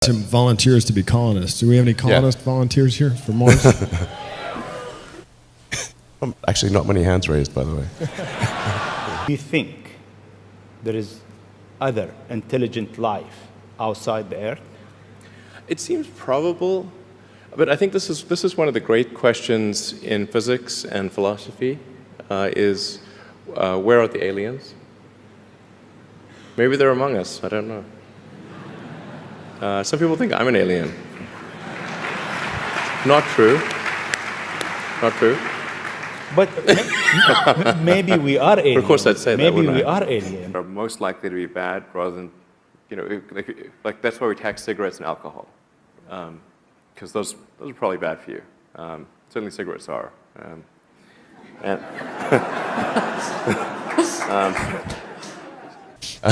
Some volunteers to be colonists. Do we have any colonist volunteers here for Mars? Actually, not many hands raised, by the way. Do you think there is other intelligent life outside the Earth? It seems probable, but I think this is one of the great questions in physics and philosophy, is where are the aliens? Maybe they're among us, I don't know. Some people think I'm an alien. Not true. Not true. But maybe we are aliens. Of course I'd say that, maybe wouldn't we I? are aliens. Are most likely to be bad rather than, like that's why we tax cigarettes and alcohol. Because those are probably bad for you. Certainly cigarettes are. And I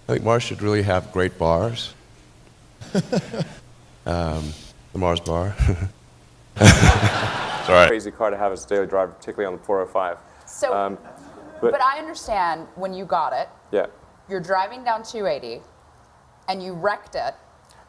think Mars should really have great bars. The Mars bar. It's all right. Crazy car to have as a daily driver, particularly on the 405. So, but I understand when you got it, Yeah. you're driving down 280, and you wrecked it.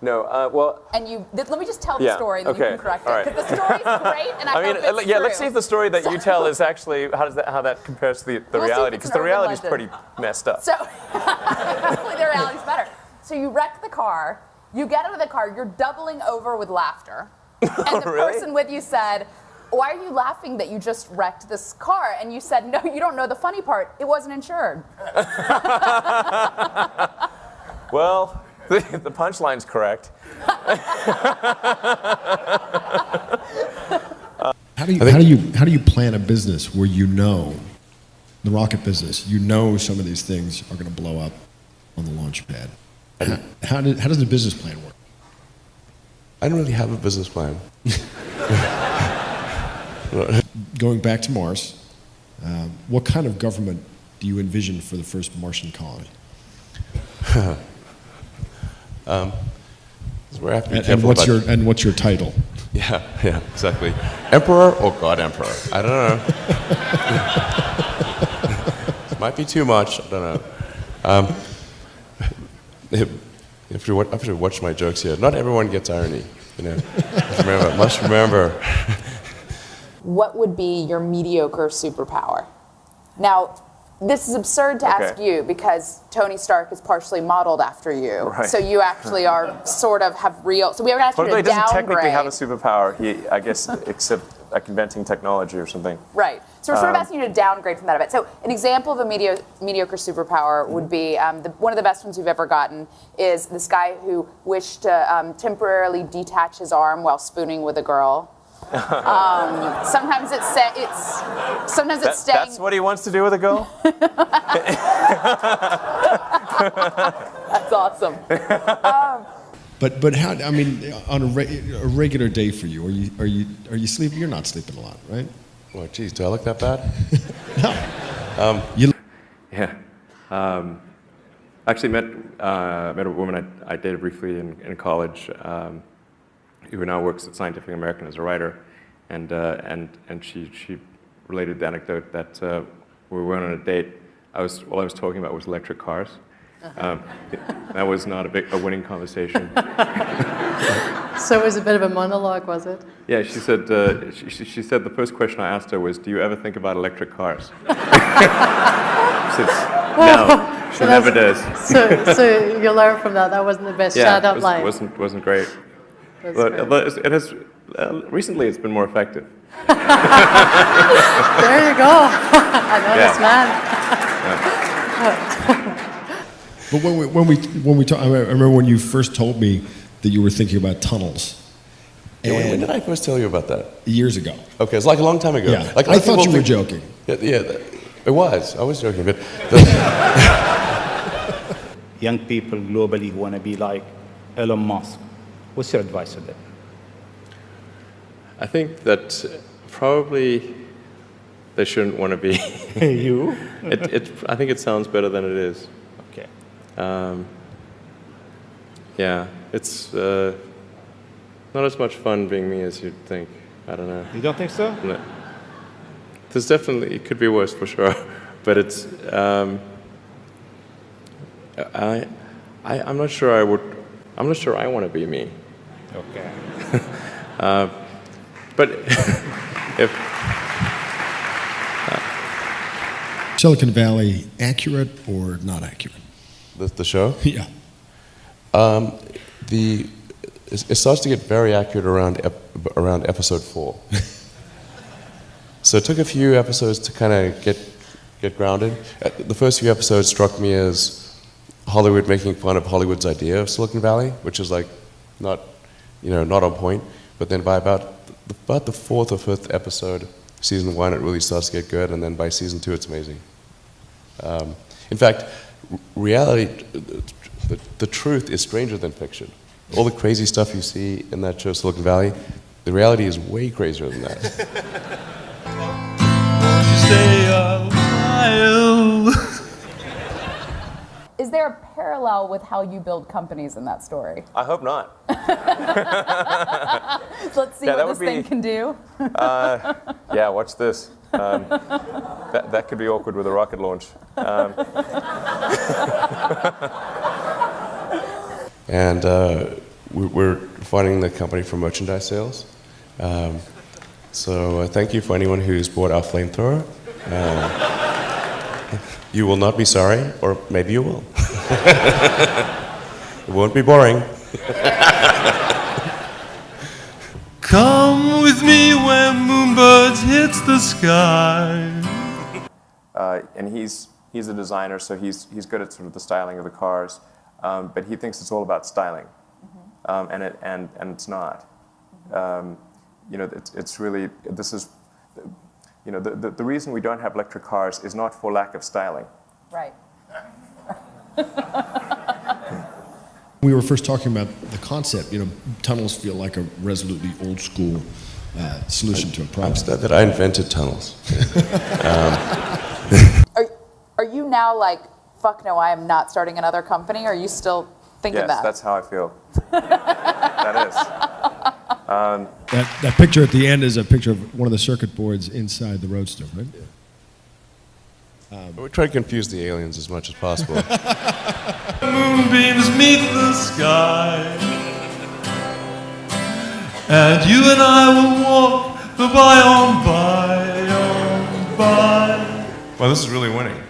No, well, And let me just tell the story, and then you okay, can correct all it. right. Because the story's great, and I hope it's yeah, true. let's see if the story that you tell is actually, how that compares to the We'll see if reality, it's because an the urban reality is legend. pretty messed up. So, hopefully the reality's better. So you wreck the car, you get out of the car, you're doubling over with laughter. And the Really? person with you said, "Why are you laughing that you just wrecked this car?" And you said, "No, you don't know the funny part. It wasn't insured." Well, the punchline's correct. How do you plan a business where you know, the rocket business, you know some of these things are going to blow up on the launch pad? How does the business plan work? I don't really have a business plan. Going back to Mars, what kind of government do you envision for the first Martian colony? Where I have to be And careful about- what's your title? Yeah, exactly. Emperor or God Emperor? I don't know. Might be too much. I don't know. If you watch my jokes here, not everyone gets irony. You know, must remember. What would be your mediocre superpower? Now, this is absurd to ask you because Tony Stark is partially modeled after you. Right. So you actually are sort of have real. So we are going to ask Well, you he to doesn't downgrade. technically have a superpower, I guess, except like inventing technology or something. Right. So we're sort of asking you to downgrade from that a bit. So an example of a mediocre superpower would be one of the best ones we've ever gotten is this guy who wished to temporarily detach his arm while spooning with a girl. Sometimes it's staying. That's what he wants to do with a girl? That's awesome. But how? I mean, on a regular day for you, are you sleeping? You're not sleeping a lot, right? Well, geez, do I look that bad? No. Yeah. Actually met a woman I dated briefly in college, who now works at Scientific American as a writer, and she related the anecdote that we went on a date. All I was talking about was electric cars. That was not a winning conversation. So it was a bit of a monologue, was it? Yeah, she said she said the first question I asked her was, "Do you ever think about electric cars?" She said, "No." She never does. So you learn from that. That wasn't the best shout-out line. Wasn't great. But it has recently it's been more effective. There you go. I know this man. But when we talk, I remember when you first told me that you were thinking about tunnels. Yeah, when did I first tell you about that? Years ago. Okay, it's like a long time ago. Yeah. Like, I thought you were joking. Yeah, it was. I was joking, but Young people globally who want to be like Elon Musk. What's your advice to them? I think that probably they shouldn't want to be. You? I think it sounds better than it is. Okay. Yeah, it's not as much fun being me as you'd think. I don't know. You don't think so? No. There's definitely, it could be worse for sure, but it's, I'm not sure I would I'm not sure I want to be me. Okay. But if Silicon Valley, accurate or not accurate? The show? Yeah. It starts to get very accurate around episode 4. So it took a few episodes to kind of get grounded. The first few episodes struck me as Hollywood making fun of Hollywood's idea of Silicon Valley, which is like not on point. But then by about the 4th or 5th episode, season 1, it really starts to get good, and then by season 2, it's amazing. In fact, reality, the truth is stranger than fiction. All the crazy stuff you see in that show, Silicon Valley, the reality is way crazier than that. Stay a while. Is there a parallel with how you build companies in that story? I hope not. Let's see Yeah, that what this would thing be- can do. Yeah, watch this. That could be awkward with a rocket launch. And we're funding the company for merchandise sales. So thank you for anyone who's bought our flamethrower. You will not be sorry, or maybe you will. It won't be boring. Come with me where moonbirds hits the sky. And he's a designer, so he's good at sort of the styling of the cars, but he thinks it's all about styling, and it's not. It's really, this is, the reason we don't have electric cars is not for lack of styling. Right. We were first talking about the concept. Tunnels feel like a resolutely old school solution to a I'm problem. sad that I invented tunnels. Are you now like, fuck no, I am not starting another company? Or are you still thinking Yes, that? that's how I feel. That is. That picture at the end is a picture of one of the circuit boards inside the Roadster, right? We try to confuse the aliens as much as possible. Moonbeams meet the sky. And you and I will walk the by on by. Well, this is really winning.